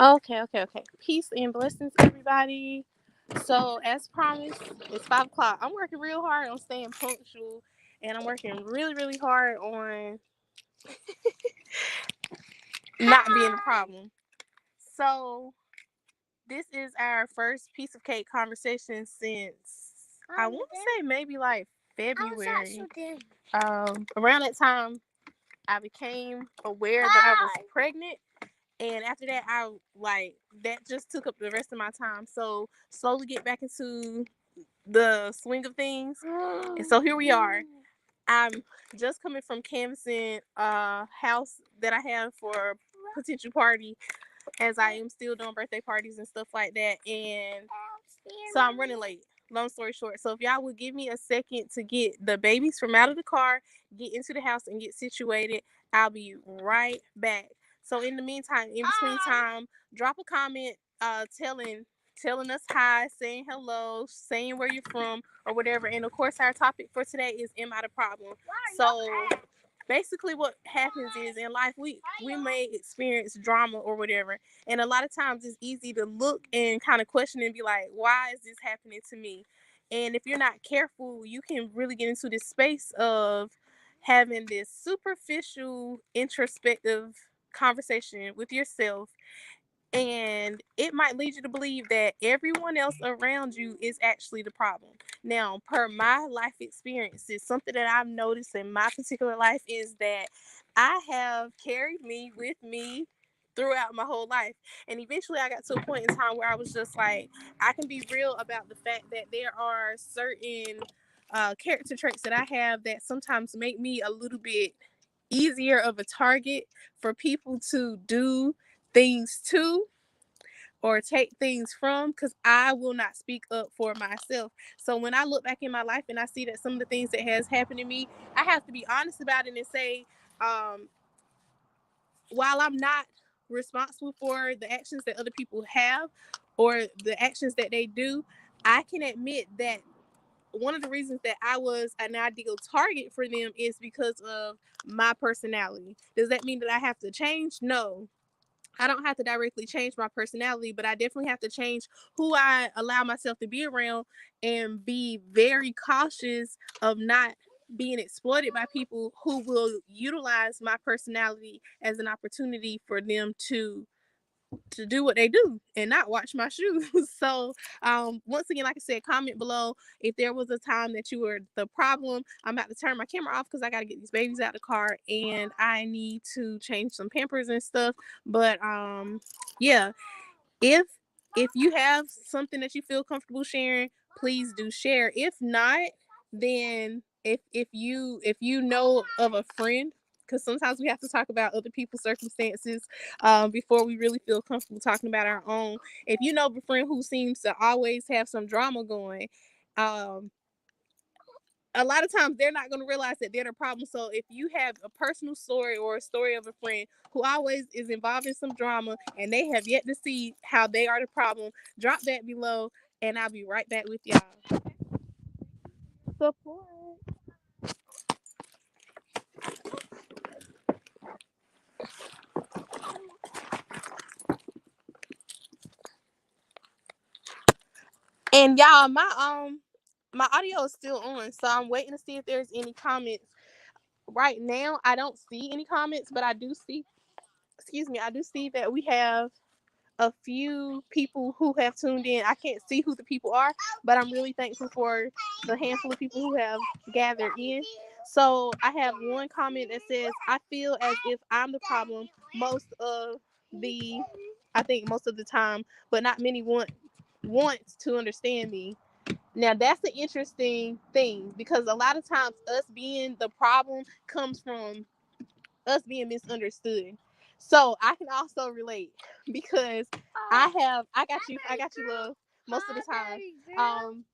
Okay. Peace and blessings, everybody. So, as promised, it's 5 o'clock. I'm working real hard on staying punctual, and I'm working really hard on not being a problem. So, this is our first piece of cake conversation since I want to say maybe like February. Around that time, I became aware that I was pregnant. And after that, I like that just took up the rest of my time. So slowly get back into the swing of things. And so here we are. I'm just coming from canvassing a house that I have for a potential party, as I am still doing birthday parties and stuff like that. And so I'm running late. Long story short. So if y'all would give me a second to get the babies from out of the car, get into the house and get situated, I'll be right back. So in the meantime, in between time, drop a comment telling us hi, saying hello, saying where you're from or whatever. And of course our topic for today is am I the problem? So basically what happens is in life we may experience drama or whatever, and a lot of times it's easy to look and kind of question and be like, why is this happening to me? And if you're not careful, you can really get into this space of having this superficial introspective conversation with yourself, and it might lead you to believe that everyone else around you is actually the problem. Now, per my life experiences, something that I've noticed in my particular life is that I have carried me with me throughout my whole life. And eventually I got to a point in time where I was just like, I can be real about the fact that there are certain character traits that I have that sometimes make me a little bit easier of a target for people to do things to or take things from, because I will not speak up for myself. So when I look back in my life and I see that some of the things that has happened to me, I have to be honest about it and say, um, while I'm not responsible for the actions that other people have or the actions that they do, I can admit that one of the reasons that I was an ideal target for them is because of my personality. Does that mean that I have to change? No, I don't have to directly change my personality, but I definitely have to change who I allow myself to be around and be very cautious of not being exploited by people who will utilize my personality as an opportunity for them to do what they do and not watch my shoes. So once again, like I said, comment below if there was a time that you were the problem. I'm about to turn my camera off because I got to get these babies out of the car and I need to change some pampers and stuff. But yeah, if you have something that you feel comfortable sharing, please do share. If not, then if you know of a friend, because sometimes we have to talk about other people's circumstances before we really feel comfortable talking about our own. If you know of a friend who seems to always have some drama going, um, a lot of times they're not going to realize that they're the problem. So if you have a personal story or a story of a friend who always is involved in some drama and they have yet to see how they are the problem, drop that below and I'll be right back with y'all. Support. And y'all, my audio is still on, so I'm waiting to see if there's any comments. Right now, I don't see any comments, but I do see, excuse me, I do see that we have a few people who have tuned in. I can't see who the people are, but I'm really thankful for the handful of people who have gathered in. So I have one comment that says, I feel as if I'm the problem most of the, I think most of the time, but not many wants to understand me. Now that's an interesting thing because a lot of times us being the problem comes from us being misunderstood. So I can also relate because I got you love most of the time.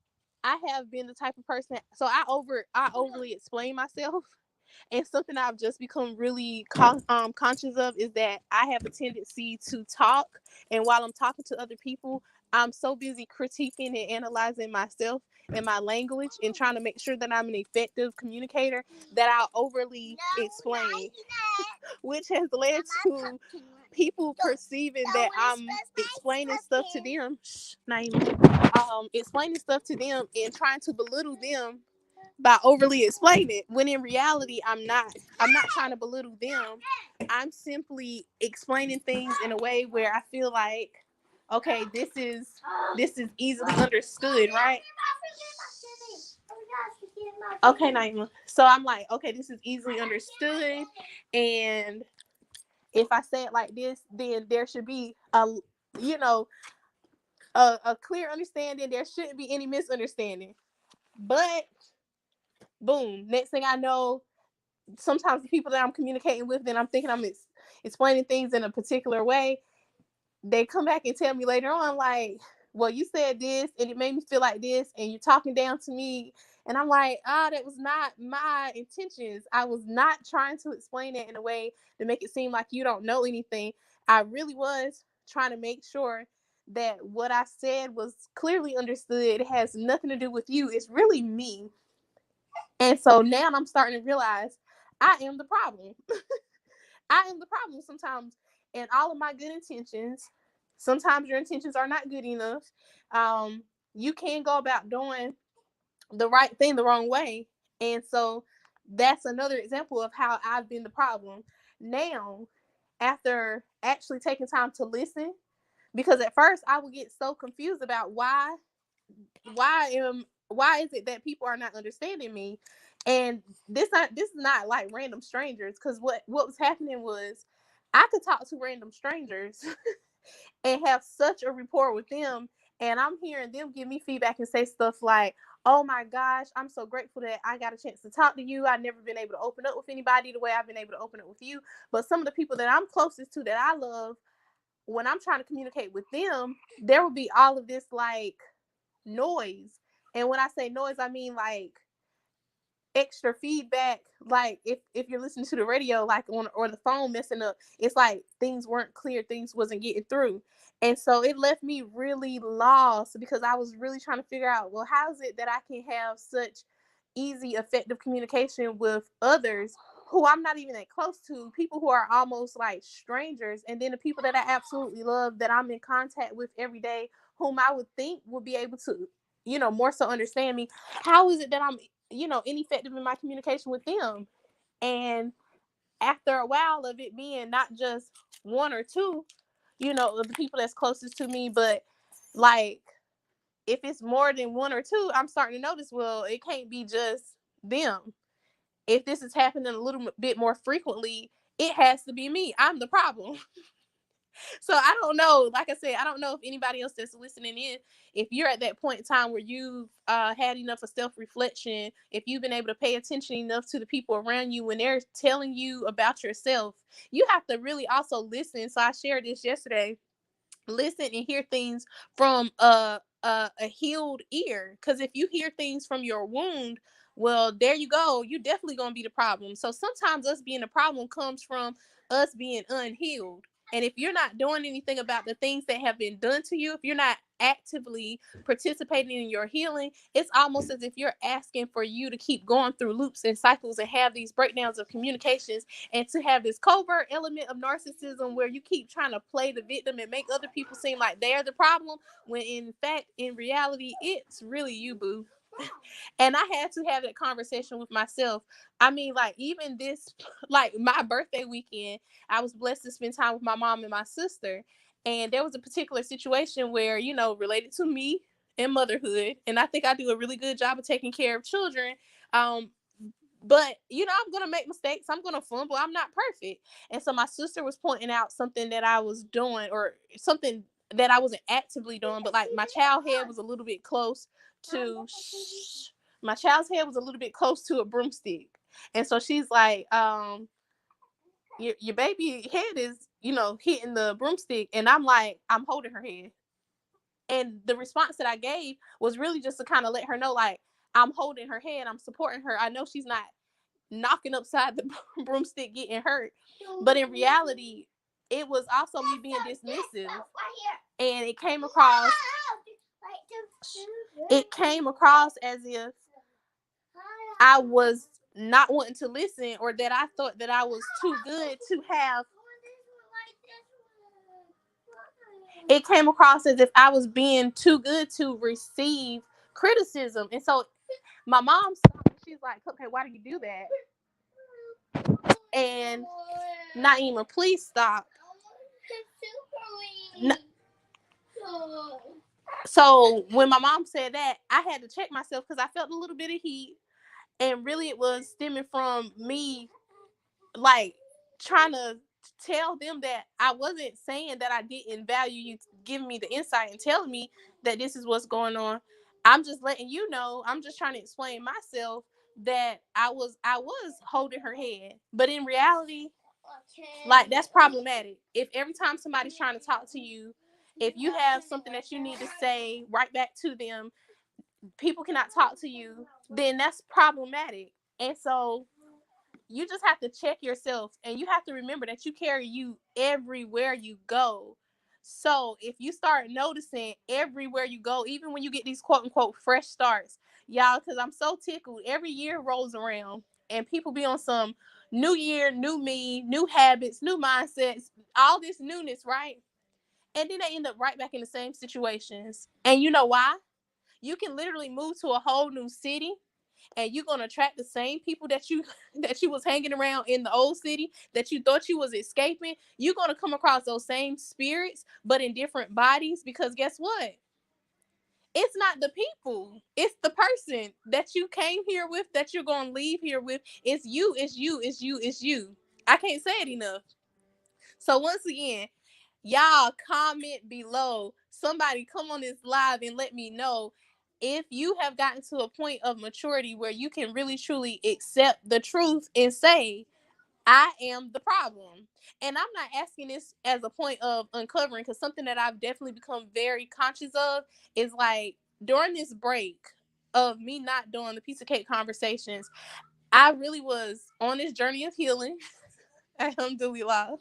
I have been the type of person, so I overly explain myself. And something I've just become really conscious of is that I have a tendency to talk, and while I'm talking to other people, I'm so busy critiquing and analyzing myself and my language and trying to make sure that I'm an effective communicator that I'll overly explain, which has led to people perceiving that I'm explaining stuff to them, explaining stuff to them and trying to belittle them by overly explaining, when in reality I'm not trying to belittle them. I'm simply explaining things in a way where I feel like, okay, this is easily understood, right? Okay, Naima. So I'm like, okay, this is easily understood, and if I say it like this, then there should be you know a clear understanding. There shouldn't be any misunderstanding. But boom, next thing I know, sometimes the people that I'm communicating with, then I'm thinking I'm explaining things in a particular way, they come back and tell me later on, like, well, you said this and it made me feel like this, and you're talking down to me. And I'm like, that was not my intentions. I was not trying to explain it in a way to make it seem like you don't know anything. I really was trying to make sure that what I said was clearly understood. It has nothing to do with you. It's really me. And so now I'm starting to realize I am the problem. I am the problem sometimes. And all of my good intentions, sometimes your intentions are not good enough. You can go about doing the right thing the wrong way. And so that's another example of how I've been the problem. Now, after actually taking time to listen, because at first I would get so confused about why is it that people are not understanding me. And this is not like random strangers, because what was happening was I could talk to random strangers and have such a rapport with them, and I'm hearing them give me feedback and say stuff like, oh my gosh, I'm so grateful that I got a chance to talk to you. I've never been able to open up with anybody the way I've been able to open up with you. But some of the people that I'm closest to, that I love, when I'm trying to communicate with them, there will be all of this like noise. And when I say noise, I mean like extra feedback. Like if you're listening to the radio, like on or the phone messing up, it's like things weren't clear, things wasn't getting through. And so it left me really lost, because I was really trying to figure out, well, how is it that I can have such easy, effective communication with others who I'm not even that close to, people who are almost like strangers, and then the people that I absolutely love, that I'm in contact with every day, whom I would think would be able to, more so understand me. How is it that I'm, ineffective in my communication with them? And after a while of it being not just one or two, of the people that's closest to me, but like if it's more than one or two, I'm starting to notice, well, it can't be just them. If this is happening a little bit more frequently, it has to be me. I'm the problem. So I don't know. Like I said, I don't know if anybody else that's listening in, if you're at that point in time where you've had enough of self-reflection, if you've been able to pay attention enough to the people around you when they're telling you about yourself, you have to really also listen. So I shared this yesterday. Listen and hear things from a healed ear, because if you hear things from your wound, well, there you go, you definitely gonna be the problem. So sometimes us being the problem comes from us being unhealed. And if you're not doing anything about the things that have been done to you, if you're not actively participating in your healing, it's almost as if you're asking for you to keep going through loops and cycles and have these breakdowns of communications, and to have this covert element of narcissism where you keep trying to play the victim and make other people seem like they're the problem, when in fact, in reality, it's really you, boo. And I had to have that conversation with myself. I mean, like, even this, like my birthday weekend, I was blessed to spend time with my mom and my sister. And there was a particular situation where, related to me and motherhood. And I think I do a really good job of taking care of children. But I'm gonna make mistakes, I'm gonna fumble, I'm not perfect. And so my sister was pointing out something that I was doing, or something that I wasn't actively doing, but like my child head was a little bit close to my child's head was a little bit close to a broomstick. And so she's like, your baby head is, hitting the broomstick. And I'm like, I'm holding her head. And the response that I gave was really just to kind of let her know, like, I'm holding her head, I'm supporting her. I know she's not knocking upside the broomstick, getting hurt. But in reality, it was also me being dismissive. And it came across as if I was not wanting to listen, or that I thought that I was too good to have it came across as if I was being too good to receive criticism. And so my mom stopped and she's like, okay, why do you do that? And Naima, please stop. So when my mom said that, I had to check myself because I felt a little bit of heat. And really it was stemming from me like trying to tell them that I wasn't saying that I didn't value you giving me the insight and telling me that this is what's going on. I'm just letting you know, I'm just trying to explain myself that I was holding her head. But in reality, like that's problematic. If every time somebody's trying to talk to you, if you have something that you need to say right back to them, people cannot talk to you, then that's problematic. And so you just have to check yourself and you have to remember that you carry you everywhere you go. So if you start noticing everywhere you go, even when you get these quote unquote fresh starts, y'all, because I'm so tickled, every year rolls around and people be on some new year, new me, new habits, new mindsets, all this newness, right? And then they end up right back in the same situations. And you know why? You can literally move to a whole new city and you're gonna attract the same people that you that you was hanging around in the old city that you thought you was escaping. You're gonna come across those same spirits, but in different bodies. Because guess what? It's not the people, it's the person that you came here with that you're gonna leave here with. It's you, it's you, it's you, it's you. I can't say it enough. So once again, y'all comment below. Somebody come on this live and let me know if you have gotten to a point of maturity where you can really truly accept the truth and say, I am the problem. And I'm not asking this as a point of uncovering, because something that I've definitely become very conscious of is like during this break of me not doing the piece of cake conversations, I really was on this journey of healing. Alhamdulillah.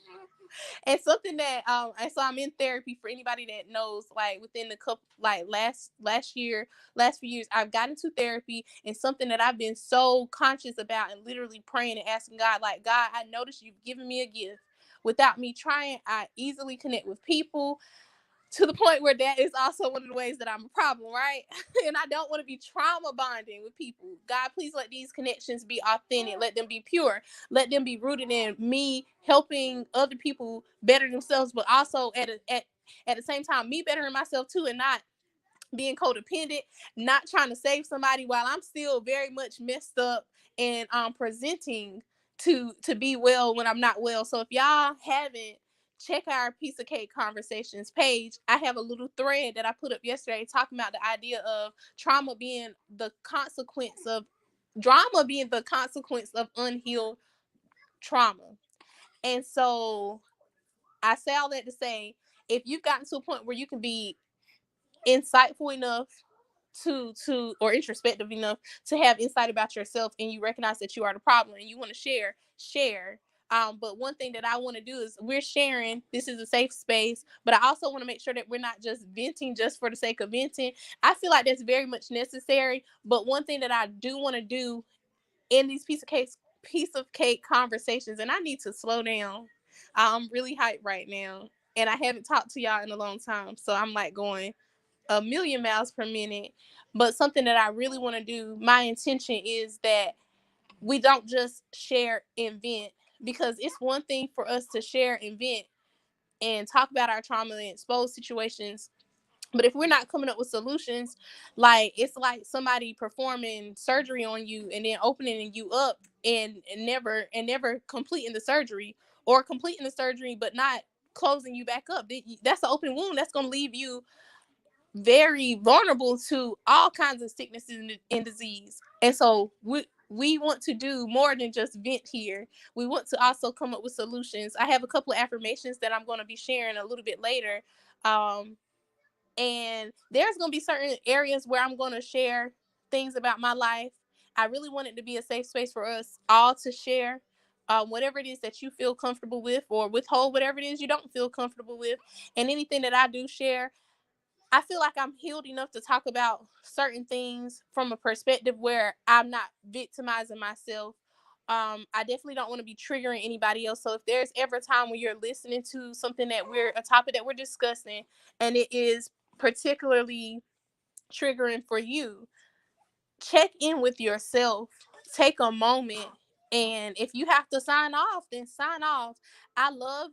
And something that and so I'm in therapy. For anybody that knows, like within the couple, like last year, last few years, I've gotten to therapy. And something that I've been so conscious about and literally praying and asking God, like, God, I noticed you've given me a gift. Without me trying, I easily connect with people, to the point where that is also one of the ways that I'm a problem, right? And I don't want to be trauma bonding with people. God, please let these connections be authentic. Let them be pure. Let them be rooted in me helping other people better themselves, but also at the same time, me bettering myself too, and not being codependent, not trying to save somebody while I'm still very much messed up and presenting to be well when I'm not well. So if y'all haven't, check our piece of cake conversations page. I have a little thread that I put up yesterday talking about the idea of trauma being the consequence of drama, being the consequence of unhealed trauma. And so I say all that to say, if you've gotten to a point where you can be insightful enough to or introspective enough to have insight about yourself, and you recognize that you are the problem and you want to share. But one thing that I want to do is, we're sharing, this is a safe space, but I also want to make sure that we're not just venting just for the sake of venting. I feel like that's very much necessary, but one thing that I do want to do in these piece of cake conversations, and I need to slow down. I'm really hyped right now, and I haven't talked to y'all in a long time, so I'm like going a million miles per minute. But something that I really want to do, my intention is that we don't just share and vent, because it's one thing for us to share and vent and talk about our trauma and expose situations. But if we're not coming up with solutions, like it's like somebody performing surgery on you and then opening you up and never completing the surgery, or completing the surgery but not closing you back up. That's an open wound that's going to leave you very vulnerable to all kinds of sicknesses and disease. And so we want to do more than just vent here. We want to also come up with solutions. I have a couple of affirmations that I'm going to be sharing a little bit later. And there's going to be certain areas where I'm going to share things about my life. I really want it to be a safe space for us all to share whatever it is that you feel comfortable with, or withhold whatever it is you don't feel comfortable with. And anything that I do share, I feel like I'm healed enough to talk about certain things from a perspective where I'm not victimizing myself, I definitely don't want to be triggering anybody else. So if there's ever a time when you're listening to something that a topic that we're discussing, and it is particularly triggering for you, check in with yourself. Take a moment, and if you have to sign off, then sign off. I love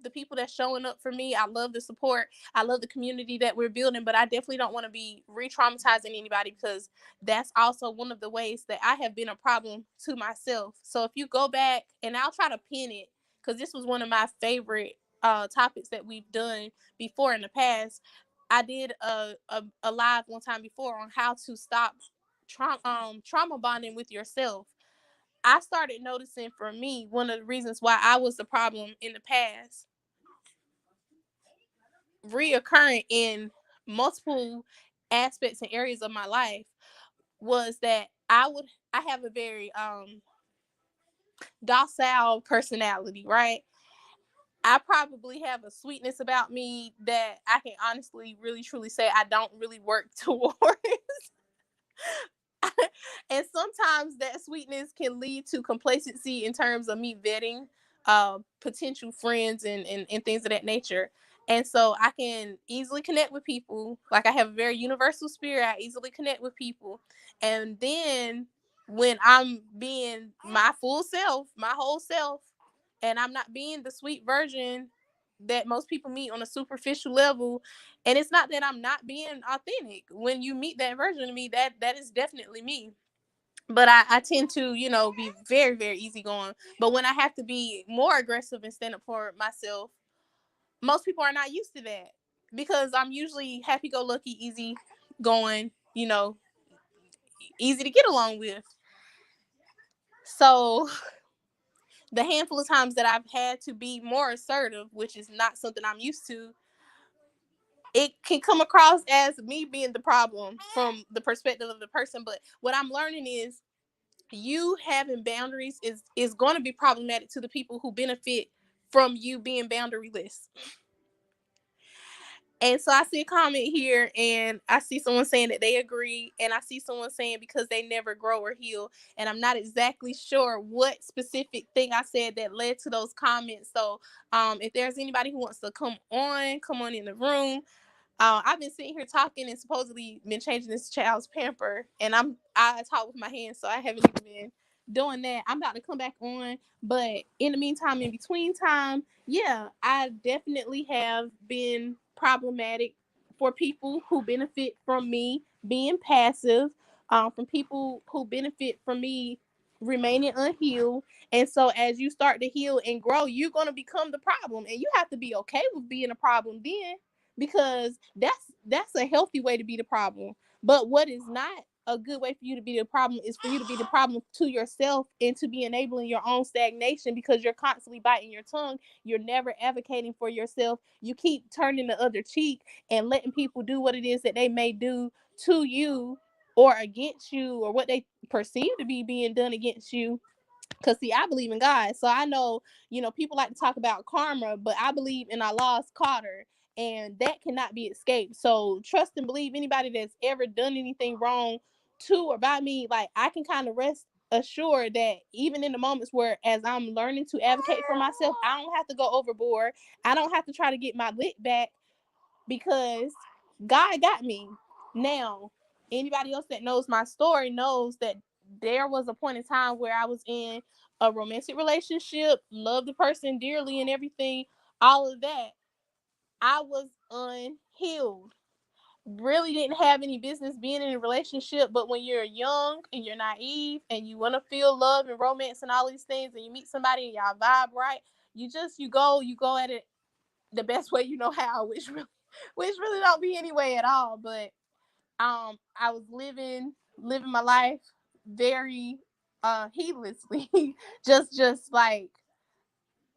the people that's showing up for me. I love the support. I love the community that we're building, but I definitely don't want to be re-traumatizing anybody, because that's also one of the ways that I have been a problem to myself. So if you go back, and I'll try to pin it, because this was one of my favorite topics that we've done before in the past. I did a live one time before on how to stop trauma bonding with yourself. I started noticing, for me, one of the reasons why I was the problem in the past, reoccurring in multiple aspects and areas of my life, was that I have a very docile personality, right? I probably have a sweetness about me that I can honestly, really, truly say I don't really work towards. And sometimes that sweetness can lead to complacency in terms of me vetting potential friends and things of that nature. And so I can easily connect with people. Like, I have a very universal spirit. I easily connect with people. And then when I'm being my full self, my whole self, and I'm not being the sweet version that most people meet on a superficial level, and it's not that I'm not being authentic. When you meet that version of me, that is definitely me. But I tend to, be very, very easygoing. But when I have to be more aggressive and stand up for myself, most people are not used to that, because I'm usually happy go lucky, easy going, easy to get along with. So the handful of times that I've had to be more assertive, which is not something I'm used to, it can come across as me being the problem from the perspective of the person. But what I'm learning is, you having boundaries is going to be problematic to the people who benefit from you being boundaryless. And so I see a comment here, and I see someone saying that they agree, and I see someone saying because they never grow or heal. And I'm not exactly sure what specific thing I said that led to those comments. So if there's anybody who wants to come on in the room. I've been sitting here talking and supposedly been changing this child's pamper, and I talk with my hands, so I haven't even been doing that. I'm about to come back on, but in the meantime, in between time, yeah, I definitely have been problematic for people who benefit from me being passive, from people who benefit from me remaining unhealed. And so as you start to heal and grow, you're going to become the problem, and you have to be okay with being a problem then, because that's a healthy way to be the problem. But what is not a good way for you to be the problem is for you to be the problem to yourself, and to be enabling your own stagnation, because you're constantly biting your tongue. You're never advocating for yourself. You keep turning the other cheek and letting people do what it is that they may do to you or against you, or what they perceive to be being done against you. Because, see, I believe in God. So I know, people like to talk about karma, but I believe in Allah's qadar, and that cannot be escaped. So trust and believe anybody that's ever done anything wrong to or by me, like, I can kind of rest assured that even in the moments where, as I'm learning to advocate for myself, I don't have to go overboard. I don't have to try to get my lick back, because God got me. Now, anybody else that knows my story knows that there was a point in time where I was in a romantic relationship, loved the person dearly and everything, all of that. I was unhealed. Really didn't have any business being in a relationship, but when you're young and you're naive and you want to feel love and romance and all these things, and you meet somebody and y'all vibe right, you go at it the best way you know how, which really don't be any way at all. But I was living my life very heedlessly, just like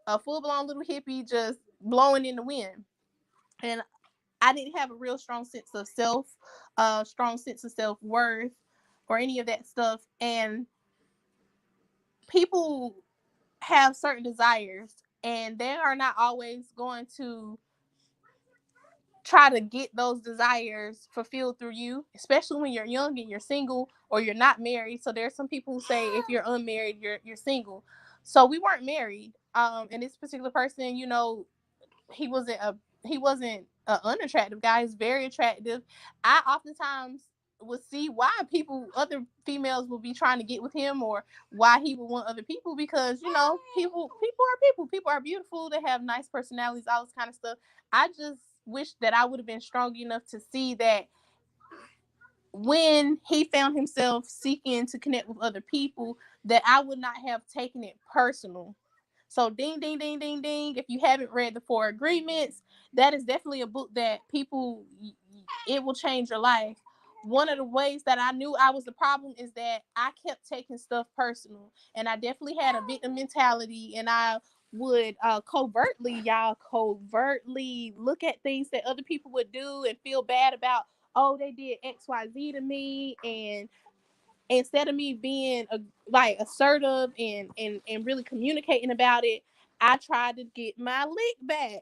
a full-blown little hippie, just blowing in the wind. And I didn't have a real strong sense of self, strong sense of self-worth, or any of that stuff. And people have certain desires, and they are not always going to try to get those desires fulfilled through you, especially when you're young and you're single or you're not married. So there's some people who say if you're unmarried, you're single. So we weren't married. And this particular person, you know, he wasn't a he wasn't an unattractive guy. He's very attractive. I oftentimes would see why other females would be trying to get with him, or why he would want other people, because you know, people are beautiful, they have nice personalities, all this kind of stuff. I just wish that I would have been strong enough to see that when he found himself seeking to connect with other people, that I would not have taken it personal. So ding, ding, ding, ding, ding. If you haven't read the Four Agreements, that is definitely a book that it will change your life. One of the ways that I knew I was the problem is that I kept taking stuff personal, and I definitely had a victim mentality, and I would covertly look at things that other people would do and feel bad about. Oh, they did XYZ to me, and instead of me being assertive and really communicating about it, I tried to get my lick back. Y'all.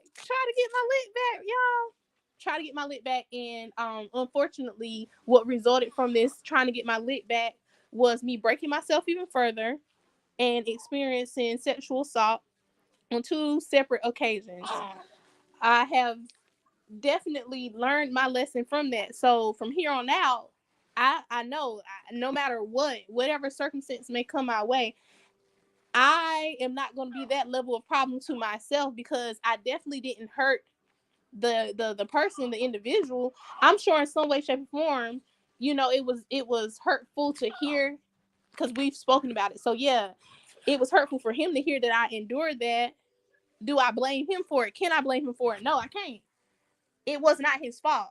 Try to get my lick back, and unfortunately, what resulted from this trying to get my lick back was me breaking myself even further and experiencing sexual assault on 2 separate occasions. I have definitely learned my lesson from that. So from here on out, I know, no matter whatever circumstance may come my way, I am not going to be that level of problem to myself, because I definitely didn't hurt the person, the individual. I'm sure in some way, shape, or form, you know, it was hurtful to hear, because we've spoken about it. So yeah, it was hurtful for him to hear that I endured that. Do I blame him for it? Can I blame him for it? No, I can't. It was not his fault.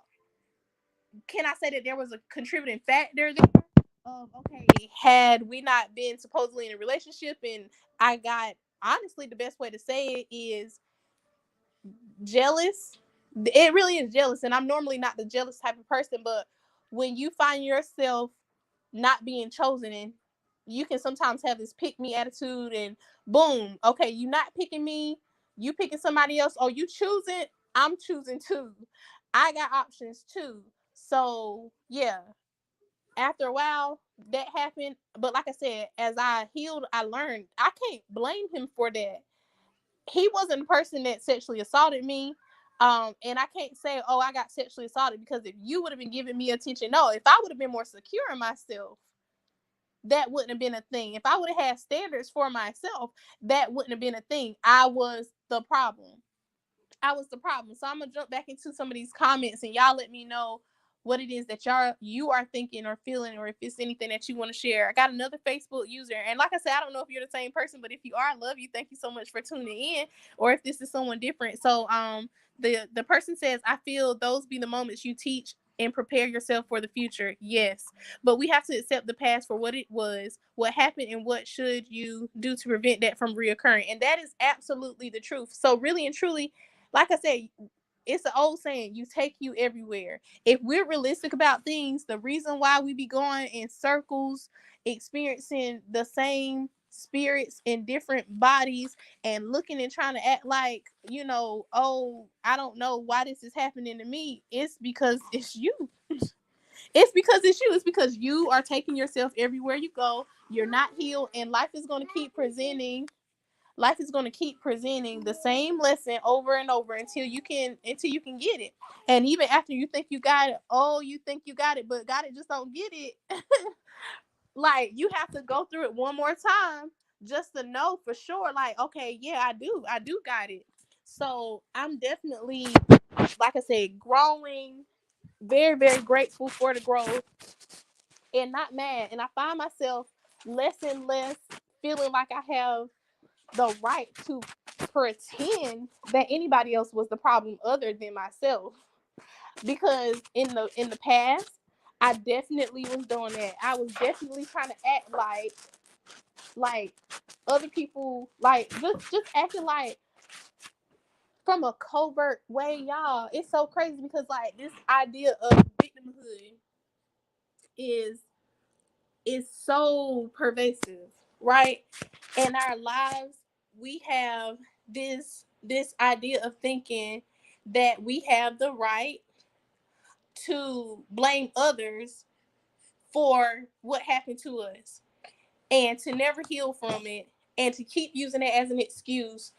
Can I say that there was a contributing factor there? Okay, had we not been supposedly in a relationship, and I got, honestly, the best way to say it is jealous. It really is jealous, and I'm normally not the jealous type of person, but when you find yourself not being chosen, and you can sometimes have this pick me attitude, and boom, okay, you not picking me, you picking somebody else. Oh, you choosing, I'm choosing too. I got options too. So yeah, after a while that happened, but like I said, as I healed, I learned I can't blame him for that. He wasn't a person that sexually assaulted me. And I can't say, oh, I got sexually assaulted because if you would have been giving me attention. No, if I would have been more secure in myself, that wouldn't have been a thing. If I would have had standards for myself, that wouldn't have been a thing. I was the problem. So I'm gonna jump back into some of these comments, and y'all let me know what it is that you are thinking or feeling, or if it's anything that you want to share. I got another Facebook user, and like I said, I don't know if you're the same person, but if you are, I love you. Thank you so much for tuning in, or if this is someone different. So the person says, I feel those be the moments you teach and prepare yourself for the future. Yes, but we have to accept the past for what it was, what happened, and what should you do to prevent that from reoccurring. And that is absolutely the truth. So really and truly, like I said, it's an old saying, you take you everywhere. If we're realistic about things, the reason why we be going in circles, experiencing the same spirits in different bodies, and looking and trying to act like, you know, oh, I don't know why this is happening to me, it's because it's you. It's because it's you. It's because you are taking yourself everywhere you go. You're not healed, and life is going to keep presenting the same lesson over and over until you can get it. And even after you think you got it, oh, you think you got it, but got it just don't get it. Like, you have to go through it one more time just to know for sure, like, okay, yeah, I do got it. So I'm definitely, like I said, growing, very, very grateful for the growth, and not mad. And I find myself less and less feeling like I have the right to pretend that anybody else was the problem other than myself, because in the past, I definitely was doing that. I was definitely trying to act like other people, like just acting like from a covert way. Y'all, it's so crazy, because like this idea of victimhood is so pervasive, right? In our lives, we have this idea of thinking that we have the right to blame others for what happened to us and to never heal from it and to keep using it as an excuse.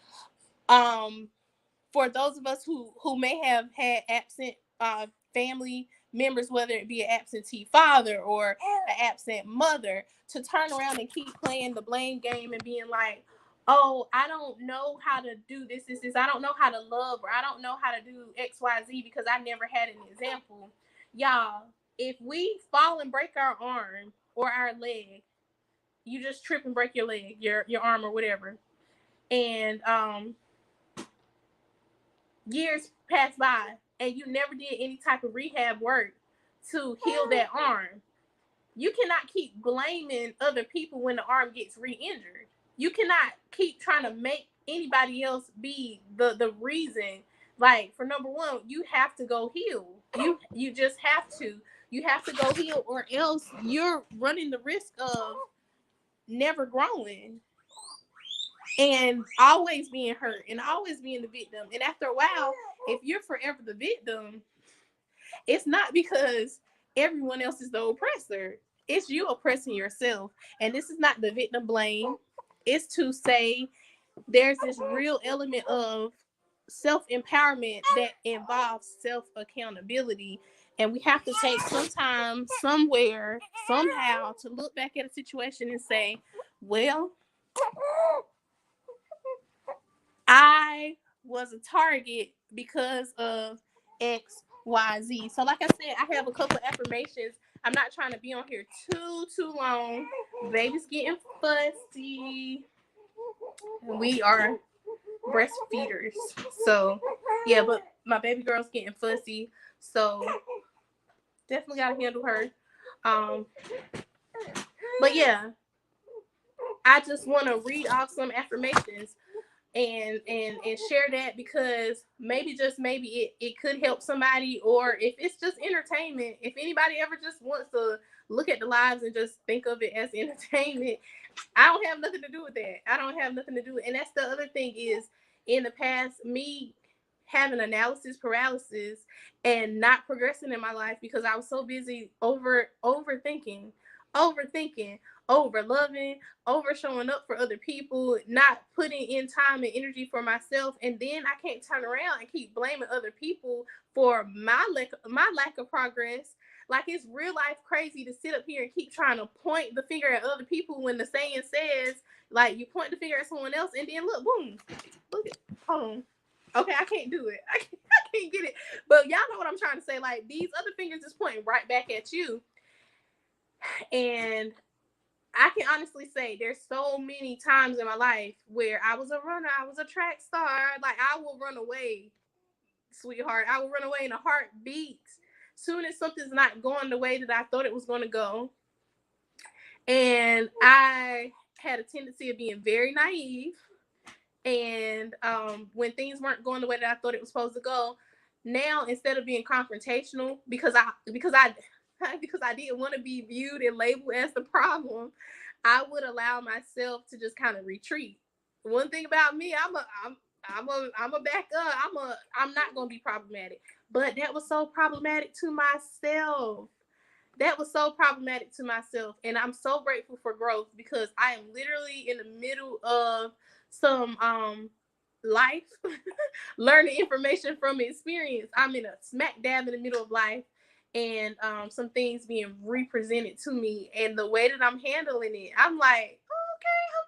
For those of us who may have had absent family members, whether it be an absentee father or an absent mother, to turn around and keep playing the blame game and being like, oh, I don't know how to do this. I don't know how to love, or I don't know how to do XYZ because I never had an example. Y'all, if we fall and break our arm or our leg, you just trip and break your leg, your arm or whatever, and years pass by and you never did any type of rehab work to heal that arm, you cannot keep blaming other people when the arm gets re-injured. You cannot keep trying to make anybody else be the reason. Like, for number one, you have to go heal. You just have to. You have to go heal, or else you're running the risk of never growing and always being hurt and always being the victim. And after a while, if you're forever the victim, it's not because everyone else is the oppressor. It's you oppressing yourself. And this is not the victim blame. It's to say there's this real element of self-empowerment that involves self-accountability. And we have to take some time, somewhere, somehow, to look back at a situation and say, well, I was a target because of X, Y, Z. So, like I said, I have a couple affirmations. I'm not trying to be on here too long. Baby's getting fussy. We are breastfeeders. So, yeah, but my baby girl's getting fussy. So, definitely got to handle her. But yeah, I just want to read off some affirmations and share that, because maybe, just maybe, it could help somebody. Or if it's just entertainment, if anybody ever just wants to look at the lives and just think of it as entertainment, I don't have nothing to do with that. I don't have nothing to do with it. And that's the other thing is, in the past, me having analysis paralysis and not progressing in my life because I was so busy overthinking, over loving, over showing up for other people, not putting in time and energy for myself. And then I can't turn around and keep blaming other people for my lack of progress. Like, it's real life crazy to sit up here and keep trying to point the finger at other people when the saying says, like, you point the finger at someone else and then look, boom, look at, hold on. Okay, I can't do it. I can't get it. But y'all know what I'm trying to say. Like, these other fingers is pointing right back at you. And I can honestly say there's so many times in my life where I was a runner, I was a track star. Like, I will run away, sweetheart. I will run away in a heartbeat. Soon as something's not going the way that I thought it was going to go. And I had a tendency of being very naive. And when things weren't going the way that I thought it was supposed to go, now, instead of being confrontational, because I didn't want to be viewed and labeled as the problem, I would allow myself to just kind of retreat. One thing about me, I'm a back up. I'm not gonna be problematic. But that was so problematic to myself. And I'm so grateful for growth, because I am literally in the middle of some life learning information from experience. I'm in a smack dab in the middle of life, and some things being represented to me, and the way that I'm handling it, I'm like, okay, go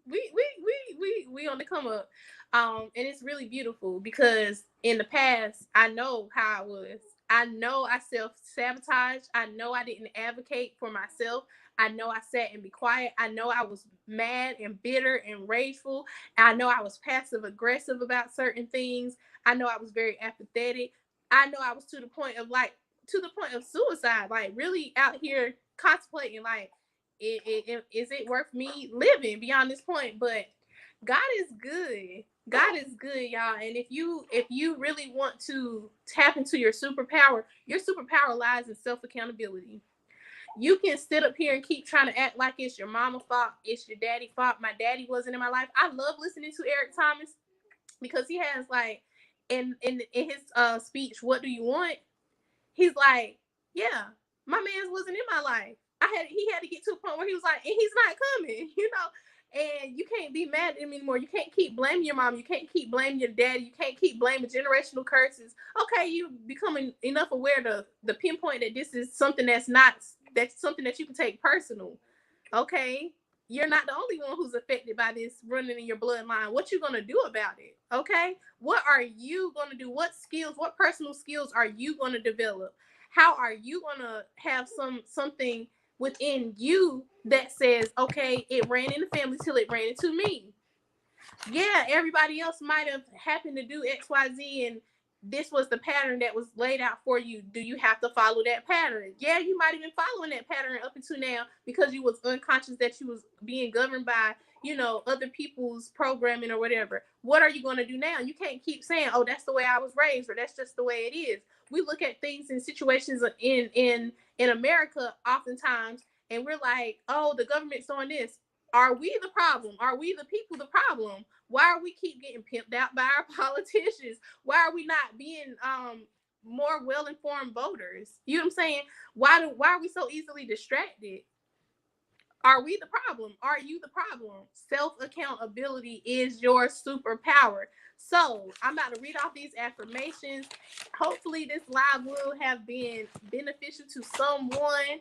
girl. We on the come up. And it's really beautiful, because in the past, I know how I was. I know I self-sabotaged. I know I didn't advocate for myself. I know I sat and be quiet. I know I was mad and bitter and rageful. I know I was passive aggressive about certain things. I know I was very apathetic. I know I was to the point of suicide, like, really out here contemplating, like, is it worth me living beyond this point? But God is good. God is good, y'all. And if you really want to tap into your superpower lies in self-accountability. You can sit up here and keep trying to act like it's your mama's fault, it's your daddy's fault. My daddy wasn't in my life. I love listening to Eric Thomas, because he has, like, in his speech, "What do you want?" He's like, "Yeah, my man's wasn't in my life. He had to get to a point where he was like, and he's not coming, you know." And you can't be mad at him anymore. You can't keep blaming your mom. You can't keep blaming your daddy. You can't keep blaming generational curses. Okay, you becoming enough aware to the pinpoint that this is something that's something that you can take personal. Okay, you're not the only one who's affected by this running in your bloodline. What you gonna do about it? Okay, what are you gonna do? What skills, what personal skills are you gonna develop? How are you gonna have something within you that says, okay, it ran in the family till it ran into me? Yeah, everybody else might have happened to do XYZ, and this was the pattern that was laid out for you. Do you have to follow that pattern? Yeah, you might have been following that pattern up until now because you was unconscious that you was being governed by, other people's programming or whatever. What are you going to do now? You can't keep saying, "Oh, that's the way I was raised," or "That's just the way it is." We look at things in situations in America oftentimes, and we're like, "Oh, the government's doing this." Are we the problem? Are we the people the problem? Why are we keep getting pimped out by our politicians? Why are we not being more well-informed voters? You know what I'm saying? Why are we so easily distracted? Are we the problem? Are you the problem? Self-accountability is your superpower. So I'm about to read off these affirmations. Hopefully this live will have been beneficial to someone.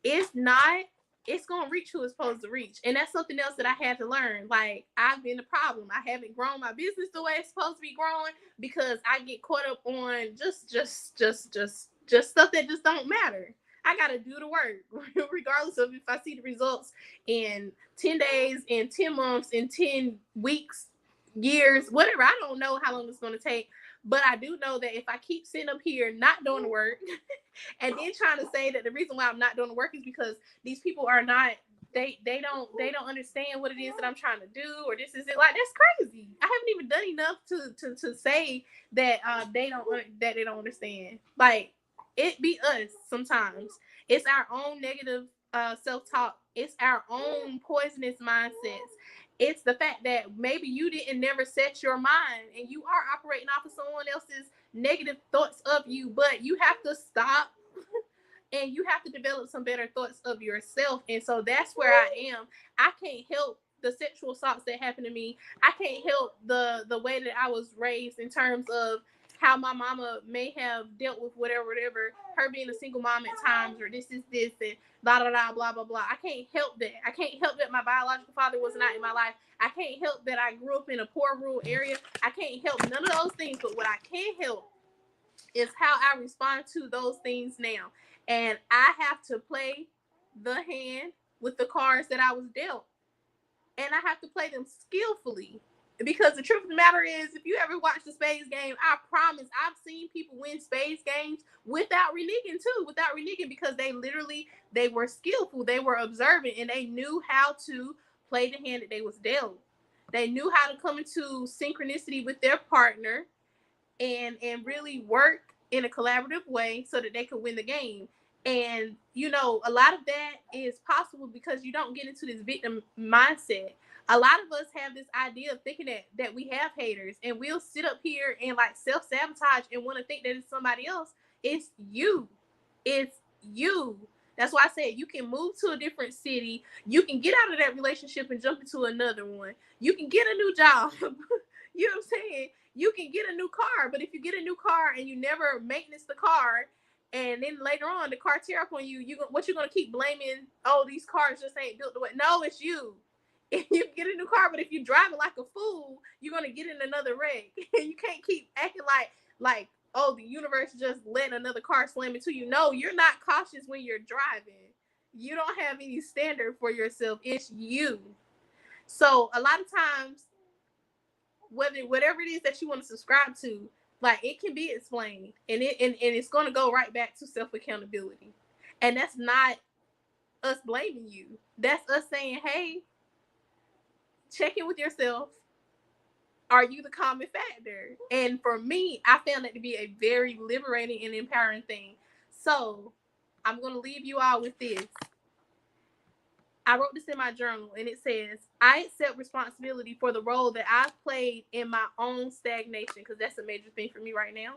If not, it's gonna reach who it's supposed to reach. And that's something else that I had to learn. Like, I've been the problem. I haven't grown my business the way it's supposed to be growing because I get caught up on just stuff that just don't matter. I gotta do the work, regardless of if I see the results in 10 days, in 10 months, in 10 weeks, years, whatever. I don't know how long it's gonna take. But I do know that if I keep sitting up here not doing the work, and then trying to say that the reason why I'm not doing the work is because these people are not, they don't understand what it is that I'm trying to do, or this is it. Like, that's crazy. I haven't even done enough to say that they don't understand. Like, it be us sometimes. It's our own negative self-talk. It's our own poisonous mindsets. It's the fact that maybe you didn't never set your mind and you are operating off of someone else's negative thoughts of you, but you have to stop and you have to develop some better thoughts of yourself. And so that's where I am. I can't help the sexual assaults that happened to me. I can't help the way that I was raised in terms of how my mama may have dealt with whatever, her being a single mom at times, or this is this and blah, blah, blah, blah, blah, blah. I can't help that. I can't help that my biological father was not in my life. I can't help that I grew up in a poor rural area. I can't help none of those things. But what I can help is how I respond to those things now. And I have to play the hand with the cards that I was dealt. And I have to play them skillfully. Because the truth of the matter is, if you ever watch the spades game, I promise I've seen people win spades games without reneging too, because they were skillful, they were observant, and they knew how to play the hand that they was dealt. They knew how to come into synchronicity with their partner and really work in a collaborative way so that they could win the game. And a lot of that is possible because you don't get into this victim mindset. A lot of us have this idea of thinking that we have haters, and we'll sit up here and like self-sabotage and want to think that it's somebody else. It's you. It's you. That's why I said you can move to a different city. You can get out of that relationship and jump into another one. You can get a new job. You know what I'm saying? You can get a new car, but if you get a new car and you never maintenance the car, and then later on the car tear up on you, what you're gonna keep blaming? Oh, these cars just ain't built the way. No, it's you. If you get a new car, but if you drive it like a fool, you're gonna get in another wreck. You can't keep acting like oh, the universe just let another car slam into you. No, you're not cautious when you're driving. You don't have any standard for yourself. It's you. So a lot of times, whatever it is that you want to subscribe to, like, it can be explained, and it's going to go right back to self-accountability. And that's not us blaming you. That's us saying, hey, check in with yourself. Are you the common factor? And for me, I found that to be a very liberating and empowering thing. So I'm going to leave you all with this. I wrote this in my journal, and it says, I accept responsibility for the role that I've played in my own stagnation, because that's a major thing for me right now.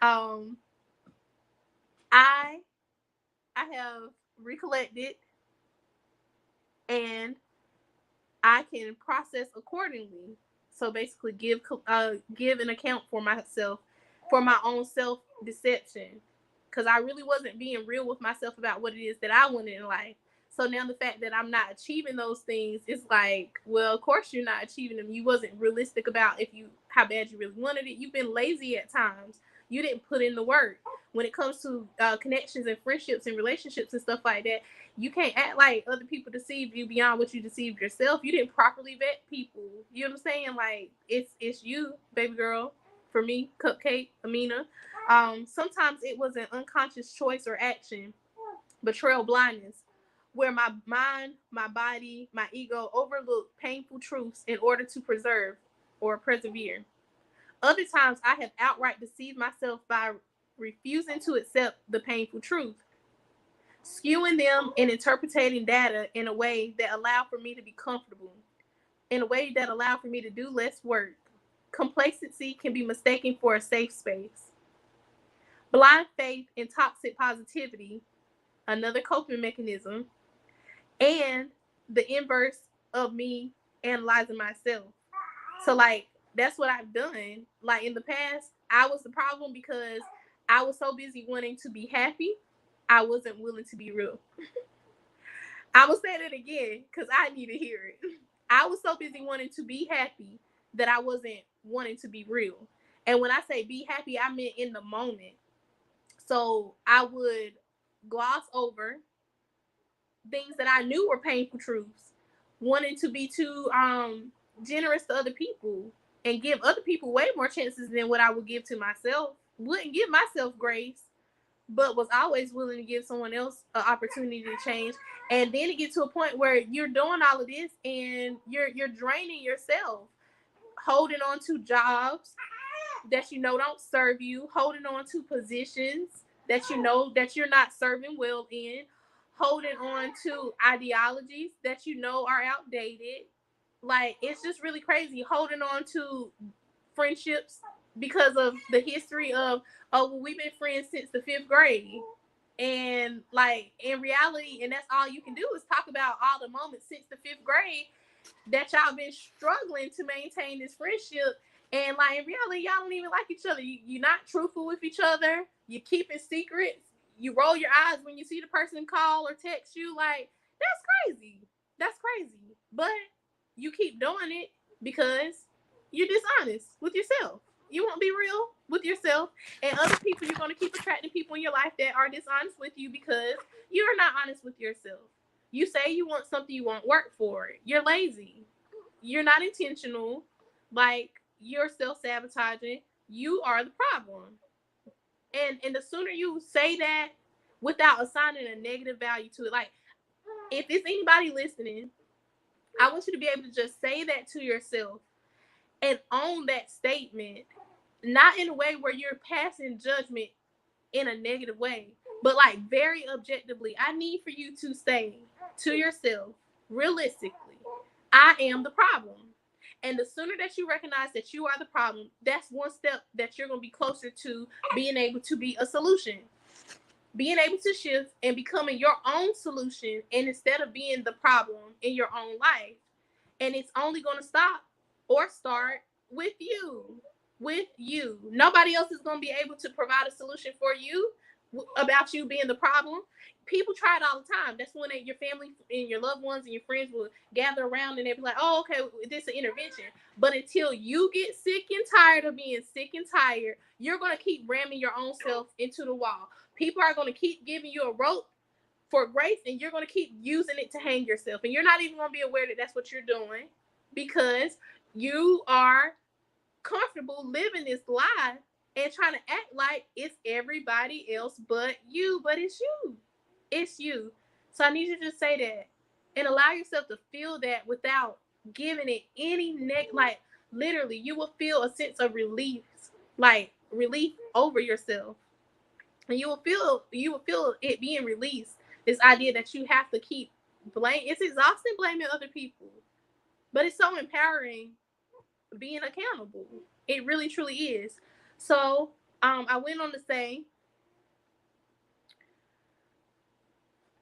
I have recollected, and I can process accordingly. So basically, give an account for myself, for my own self deception, because I really wasn't being real with myself about what it is that I wanted in life. So now the fact that I'm not achieving those things, it's like, well, of course you're not achieving them. You wasn't realistic about how bad you really wanted it. You've been lazy at times. You didn't put in the work. When it comes to connections and friendships and relationships and stuff like that, you can't act like other people deceived you beyond what you deceived yourself. You didn't properly vet people. You know what I'm saying? Like, it's you, baby girl. For me, Cupcake, Amina. Sometimes it was an unconscious choice or action, betrayal, blindness, where my mind, my body, my ego overlooked painful truths in order to preserve or persevere. Other times I have outright deceived myself by refusing to accept the painful truth, skewing them and interpreting data in a way that allowed for me to be comfortable, in a way that allowed for me to do less work. Complacency can be mistaken for a safe space. Blind faith and toxic positivity, another coping mechanism, and the inverse of me analyzing myself. So, like, that's what I've done. Like, in the past, I was the problem because I was so busy wanting to be happy, I wasn't willing to be real. I will say that again because I need to hear it. I was so busy wanting to be happy that I wasn't wanting to be real. And when I say be happy, I meant in the moment. So I would gloss over things that I knew were painful truths, wanting to be too generous to other people and give other people way more chances than what I would give to myself. Wouldn't give myself grace, but was always willing to give someone else an opportunity to change. And then it gets to a point where you're doing all of this and you're draining yourself, holding on to jobs that you know don't serve you, holding on to positions that you know that you're not serving well in, holding on to ideologies that you know are outdated. Like, it's just really crazy, holding on to friendships because of the history of, oh, well, we've been friends since the 5th grade. And like, in reality, and that's all you can do is talk about all the moments since the 5th grade that y'all been struggling to maintain this friendship. And like, in reality, y'all don't even like each other. You're not truthful with each other. You're keeping secrets. You roll your eyes when you see the person call or text you. Like, that's crazy. That's crazy. But you keep doing it because you're dishonest with yourself. You won't be real with yourself. And other people, you're going to keep attracting people in your life that are dishonest with you because you're not honest with yourself. You say you want something, you won't work for it. You're lazy. You're not intentional. Like, you're self-sabotaging. You are the problem. And the sooner you say that without assigning a negative value to it, like, if it's anybody listening, I want you to be able to just say that to yourself and own that statement, not in a way where you're passing judgment in a negative way, but like very objectively. I need for you to say to yourself, realistically, I am the problem. And the sooner that you recognize that you are the problem, that's one step that you're going to be closer to being able to be a solution, being able to shift and becoming your own solution, and instead of being the problem in your own life. And it's only going to stop or start with you. With you. Nobody else is going to be able to provide a solution for you about you being the problem. People try it all the time. That's when your family and your loved ones and your friends will gather around and they'll be like, oh, okay, this is an intervention. But until you get sick and tired of being sick and tired, you're going to keep ramming your own self into the wall. People are going to keep giving you a rope for grace, and you're going to keep using it to hang yourself. And you're not even going to be aware that that's what you're doing because you are comfortable living this lie and trying to act like it's everybody else but you. But it's you. It's you. So I need you to say that and allow yourself to feel that without giving it any like, literally, you will feel a sense of relief, like relief over yourself. And you will feel it being released. This idea that you have to keep It's exhausting blaming other people, but it's so empowering being accountable. It really truly is. So I went on to say,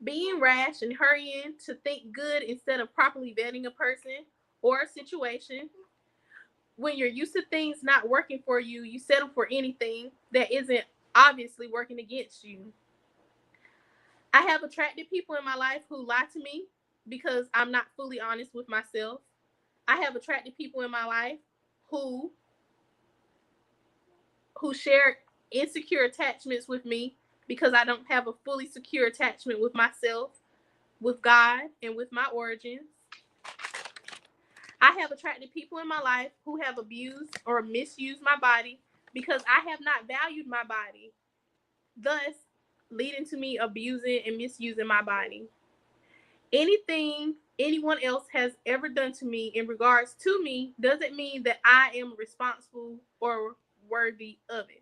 being rash and hurrying to think good instead of properly vetting a person or a situation. When you're used to things not working for you, you settle for anything that isn't obviously working against you. I have attracted people in my life who lie to me because I'm not fully honest with myself. I have attracted people in my life who share insecure attachments with me because I don't have a fully secure attachment with myself, with God, and with my origins. I have attracted people in my life who have abused or misused my body because I have not valued my body, thus leading to me abusing and misusing my body. Anything anyone else has ever done to me in regards to me doesn't mean that I am responsible or worthy of it.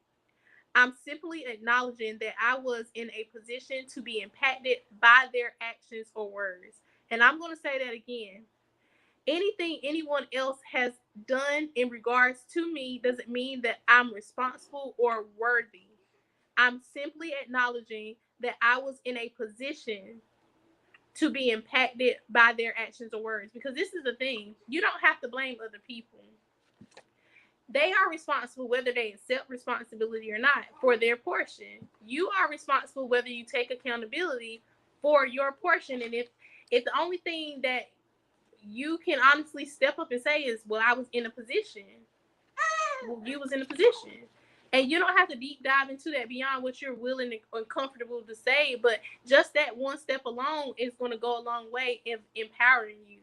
I'm simply acknowledging that I was in a position to be impacted by their actions or words. And I'm going to say that again. Anything anyone else has done in regards to me doesn't mean that I'm responsible or worthy. I'm simply acknowledging that I was in a position to be impacted by their actions or words. Because this is the thing, you don't have to blame other people. They are responsible whether they accept responsibility or not for their portion. You are responsible whether you take accountability for your portion. And if the only thing that you can honestly step up and say is, well, I was in a position. Well, you was in a position. And you don't have to deep dive into that beyond what you're willing and comfortable to say. But just that one step alone is going to go a long way in empowering you.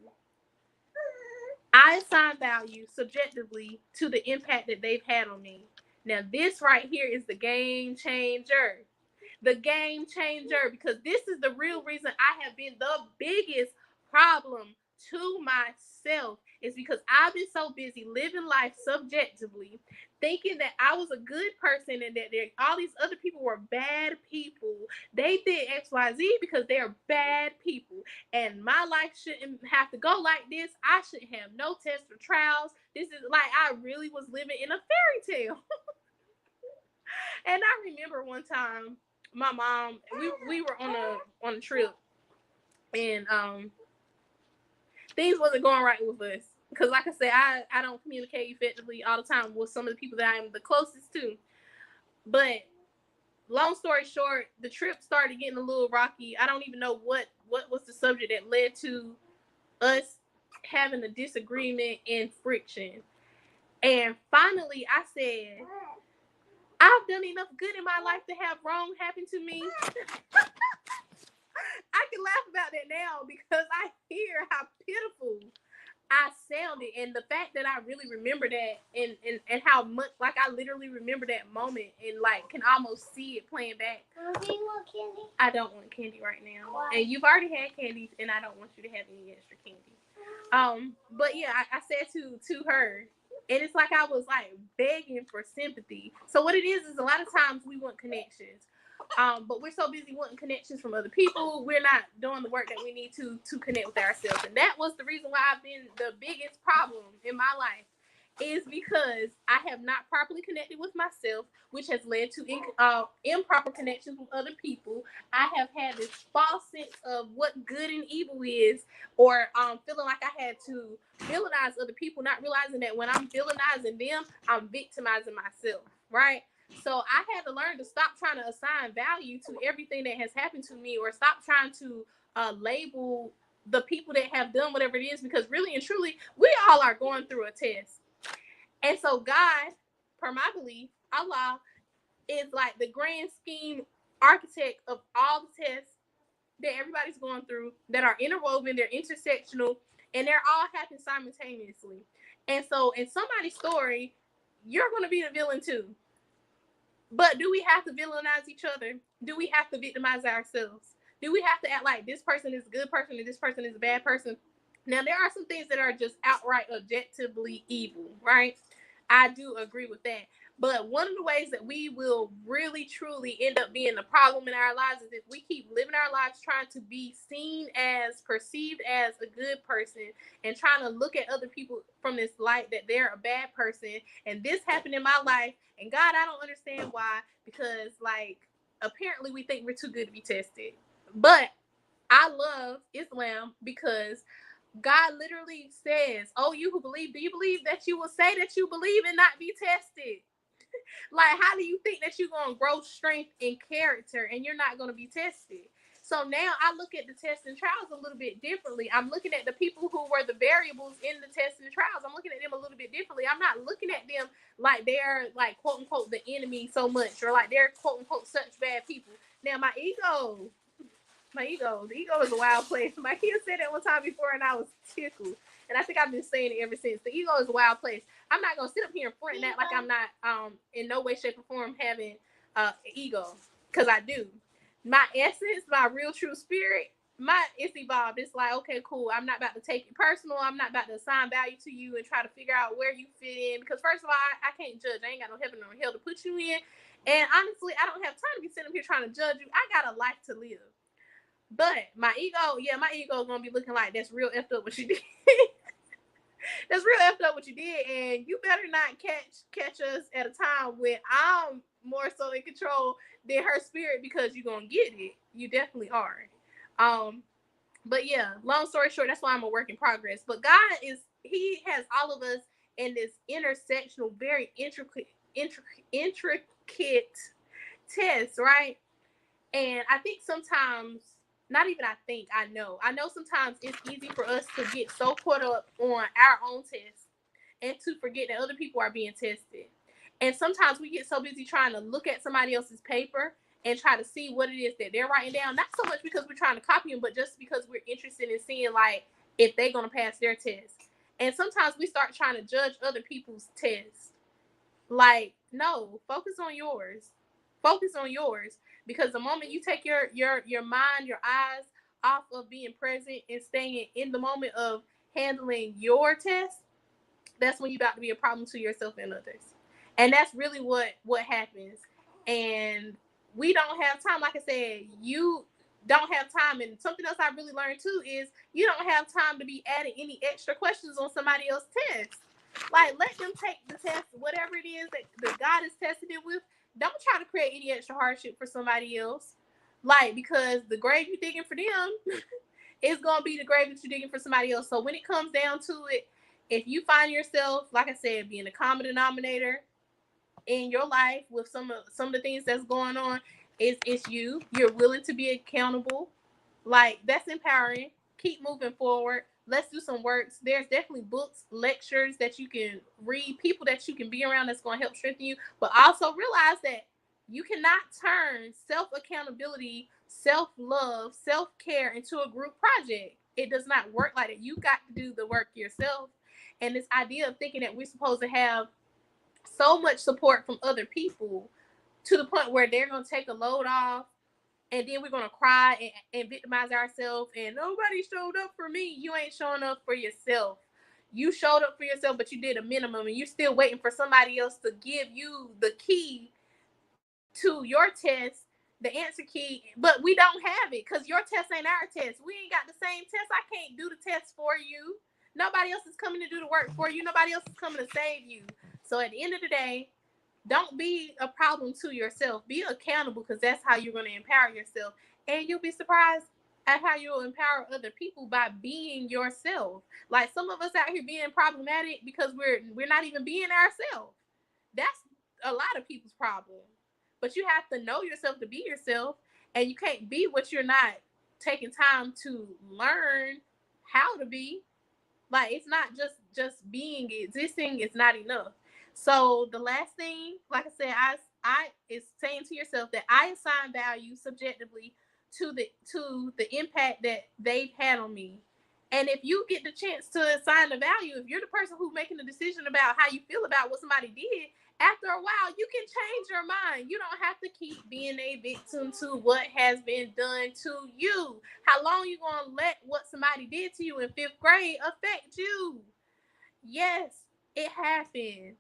I assign value subjectively to the impact that they've had on me. Now, this right here is the game changer. The game changer, because this is the real reason I have been the biggest problem to myself, is because I've been so busy living life subjectively, thinking that I was a good person and that all these other people were bad people. They did XYZ because they're bad people. And my life shouldn't have to go like this. I shouldn't have no tests or trials. This is like I really was living in a fairy tale. And I remember one time my mom, we were on a trip, and things wasn't going right with us. Because like I said, I don't communicate effectively all the time with some of the people that I'm the closest to. But long story short, the trip started getting a little rocky. I don't even know what was the subject that led to us having a disagreement and friction. And finally I said, I've done enough good in my life to have wrong happen to me. I can laugh about that now because I hear how pitiful I sounded, and the fact that I really remember that, and how much, like, I literally remember that moment and like can almost see it playing back. Do you want candy? I don't want candy right now. Why? And you've already had candy, and I don't want you to have any extra candy. But yeah, I said to her, and it's like I was like begging for sympathy. So what it is a lot of times we want connections. But we're so busy wanting connections from other people, we're not doing the work that we need to connect with ourselves. And that was the reason why I've been the biggest problem in my life, is because I have not properly connected with myself, which has led to improper connections with other people. I have had this false sense of what good and evil is, or feeling like I had to villainize other people, not realizing that when I'm villainizing them, I'm victimizing myself, right? So I had to learn to stop trying to assign value to everything that has happened to me, or stop trying to label the people that have done whatever it is, because really and truly, we all are going through a test. And so God, per my belief, Allah, is like the grand scheme architect of all the tests that everybody's going through, that are interwoven, they're intersectional, and they're all happening simultaneously. And so in somebody's story, you're going to be the villain too. But do we have to villainize each other? Do we have to victimize ourselves? Do we have to act like this person is a good person and this person is a bad person? Now, there are some things that are just outright objectively evil, right? I do agree with that. But one of the ways that we will really, truly end up being a problem in our lives is if we keep living our lives trying to be seen as, perceived as a good person, and trying to look at other people from this light that they're a bad person. And this happened in my life. And God, I don't understand why. Because, like, apparently we think we're too good to be tested. But I love Islam because God literally says, oh, you who believe, do you believe that you will say that you believe and not be tested? Like, how do you think that you're going to grow strength and character and you're not going to be tested? So now I look at the tests and trials a little bit differently. I'm looking at the people who were the variables in the tests and trials. I'm looking at them a little bit differently. I'm not looking at them like they're, like, quote unquote, the enemy so much, or like they're, quote unquote, such bad people. Now, the ego is a wild place. My kid said that one time before and I was tickled. And I think I've been saying it ever since. The ego is a wild place. I'm not going to sit up here and front that like I'm not in no way, shape, or form having ego. Because I do. My essence, my real true spirit, it's evolved. It's like, okay, cool. I'm not about to take it personal. I'm not about to assign value to you and try to figure out where you fit in. Because first of all, I can't judge. I ain't got no heaven or hell to put you in. And honestly, I don't have time to be sitting up here trying to judge you. I got a life to live. But my ego is gonna be looking like that's real effed up what you did. That's real effed up what you did, and you better not catch us at a time when I'm more so in control than her spirit, because you're gonna get it. You definitely are. But yeah, long story short, that's why I'm a work in progress. But God He has all of us in this intersectional, very intricate test, right? And I think sometimes, not even I know sometimes it's easy for us to get so caught up on our own test and to forget that other people are being tested. And sometimes we get so busy trying to look at somebody else's paper and try to see what it is that they're writing down, not so much because we're trying to copy them, but just because we're interested in seeing, like, if they're going to pass their test. And sometimes we start trying to judge other people's tests. Like, no, focus on yours. Focus on yours. Because the moment you take your mind, your eyes off of being present and staying in the moment of handling your test, that's when you're about to be a problem to yourself and others. And that's really what happens. And we don't have time. Like I said, you don't have time. And something else I really learned too is you don't have time to be adding any extra questions on somebody else's test. Like, let them take the test, whatever it is that God is testing it with. Don't try to create any extra hardship for somebody else. Like, because the grave you're digging for them is going to be the grave that you're digging for somebody else. So when it comes down to it, if you find yourself, like I said, being a common denominator in your life with some of the things that's going on, it's you're willing to be accountable. Like, that's empowering. Keep moving forward. Let's do some works. There's definitely books, lectures that you can read, people that you can be around that's going to help strengthen you. But also realize that you cannot turn self accountability, self love, self care into a group project. It does not work like that. You got to do the work yourself. And this idea of thinking that we're supposed to have so much support from other people to the point where they're going to take a load off, and then we're going to cry and victimize ourselves, and nobody showed up for me. You ain't showing up for yourself. You showed up for yourself, but you did a minimum, and you're still waiting for somebody else to give you the key to your test, the answer key, but we don't have it because your test ain't our test. We ain't got the same test. I can't do the test for you. Nobody else is coming to do the work for you. Nobody else is coming to save you. So at the end of the day, don't be a problem to yourself. Be accountable, because that's how you're going to empower yourself. And you'll be surprised at how you'll empower other people by being yourself. Like, some of us out here being problematic because we're not even being ourselves. That's a lot of people's problem. But you have to know yourself to be yourself, and you can't be what you're not taking time to learn how to be. Like, it's not just being, existing is not enough. So the last thing, like I said, I is saying to yourself that I assign value subjectively to the impact that they've had on me. And if you get the chance to assign the value, if you're the person who's making the decision about how you feel about what somebody did, after a while, you can change your mind. You don't have to keep being a victim to what has been done to you. How long you gonna let what somebody did to you in 5th grade affect you? Yes, it happened.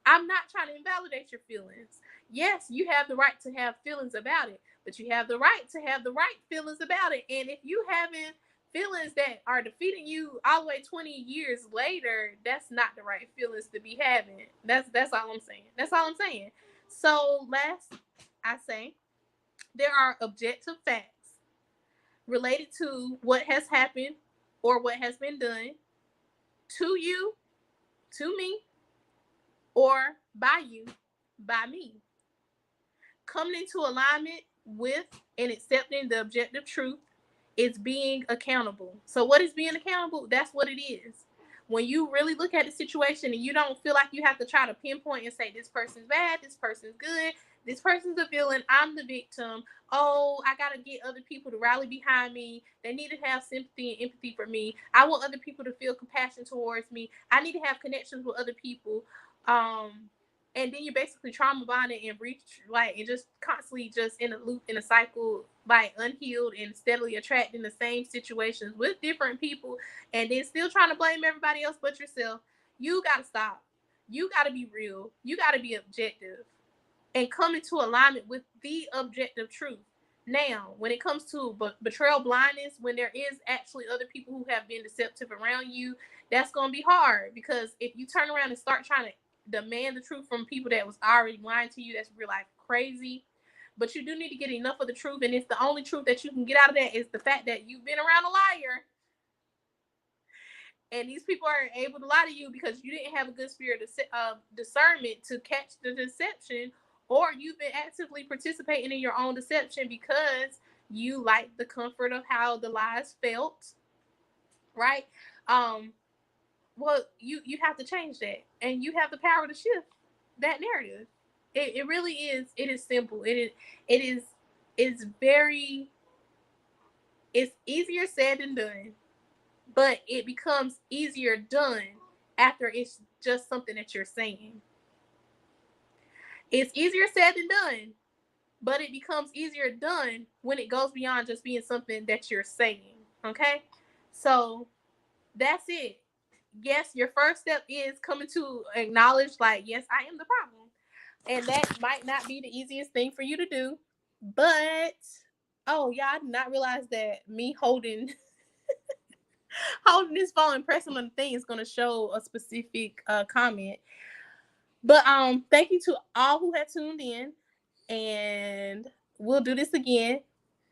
I'm not trying to invalidate your feelings. Yes, you have the right to have feelings about it, but you have the right to have the right feelings about it. And if you having feelings that are defeating you all the way 20 years later, that's not the right feelings to be having. That's all I'm saying. That's all I'm saying. So last, I say there are objective facts related to what has happened or what has been done to you, to me, or by you, by me. Coming into alignment with and accepting the objective truth is being accountable. So, what is being accountable? That's what it is. When you really look at the situation and you don't feel like you have to try to pinpoint and say, this person's bad, this person's good, this person's the villain, I'm the victim. Oh, I got to get other people to rally behind me. They need to have sympathy and empathy for me. I want other people to feel compassion towards me. I need to have connections with other people. And then you're basically trauma bonding and and just constantly just in a loop, in a cycle, like unhealed and steadily attracting the same situations with different people, and then still trying to blame everybody else but yourself. You gotta stop. You gotta be real. You gotta be objective and come into alignment with the objective truth. Now, when it comes to betrayal blindness, when there is actually other people who have been deceptive around you, that's going to be hard, because if you turn around and start trying to demand the truth from people that was already lying to you, that's real life crazy. But you do need to get enough of the truth, and it's the only truth that you can get out of that is the fact that you've been around a liar, and these people are able to lie to you because you didn't have a good spirit of discernment to catch the deception, or you've been actively participating in your own deception because you like the comfort of how the lies felt, right? Well, you have to change that, and you have the power to shift that narrative. It really is. It is simple. It is. It's very. It's easier said than done, but it becomes easier done after it's just something that you're saying. It's easier said than done, but it becomes easier done when it goes beyond just being something that you're saying. Okay? So that's it. Yes, your first step is coming to acknowledge, like, yes, I am the problem. And that might not be the easiest thing for you to do, but oh, yeah, I did not realize that me holding this phone and pressing on the thing is going to show a specific comment. But thank you to all who had tuned in, and we'll do this again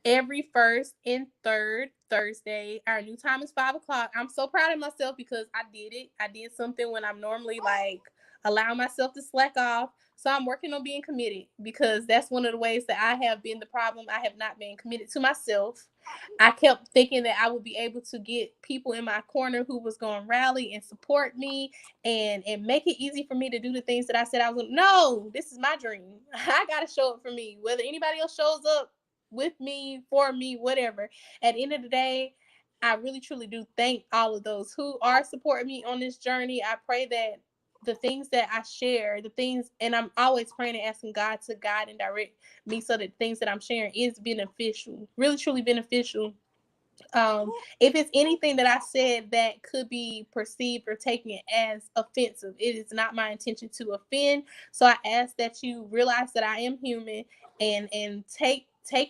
every first and third Thursday. Our new time is 5 o'clock. I'm so proud of myself because I did it. I did something when I'm normally like allowing myself to slack off. So I'm working on being committed, because that's one of the ways that I have been the problem. I have not been committed to myself. I kept thinking that I would be able to get people in my corner who was going to rally and support me and make it easy for me to do the things that I said I was going to. No, this is my dream. I got to show up for me. Whether anybody else shows up with me, for me, whatever. At the end of the day, I really truly do thank all of those who are supporting me on this journey. I pray that the things that I share, the things, and I'm always praying and asking God to guide and direct me so that things that I'm sharing is beneficial, really truly beneficial. If it's anything that I said that could be perceived or taken as offensive, it is not my intention to offend. So I ask that you realize that I am human, and take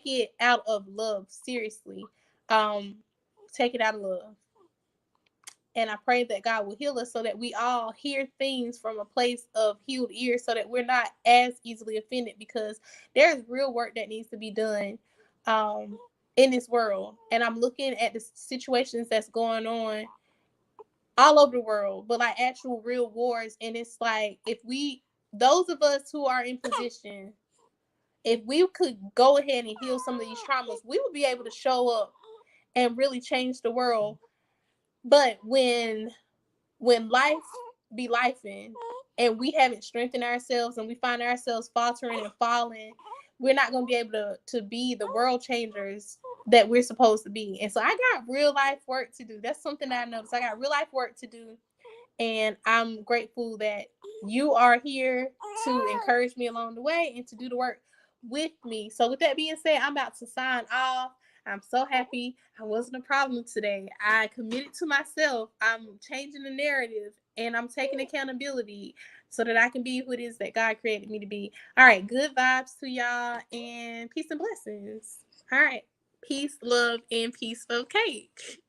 it out of love, seriously. Um, take it out of love. And I pray that God will heal us so that we all hear things from a place of healed ears, so that we're not as easily offended, because there's real work that needs to be done in this world. And I'm looking at the situations that's going on all over the world, but like actual real wars. And it's like, if those of us who are in position, if we could go ahead and heal some of these traumas, we would be able to show up and really change the world. But when life be lifing and we haven't strengthened ourselves and we find ourselves faltering and falling, we're not going to be able to be the world changers that we're supposed to be. And so I got real life work to do. That's something that I noticed. I got real life work to do. And I'm grateful that you are here to encourage me along the way and to do the work with me. So with that being said, I'm about to sign off. I'm so happy I wasn't a problem today. I committed to myself. I'm changing the narrative and I'm taking accountability so that I can be who it is that God created me to be. All right, good vibes to y'all and peace and blessings. All right, peace, love, and piece of cake.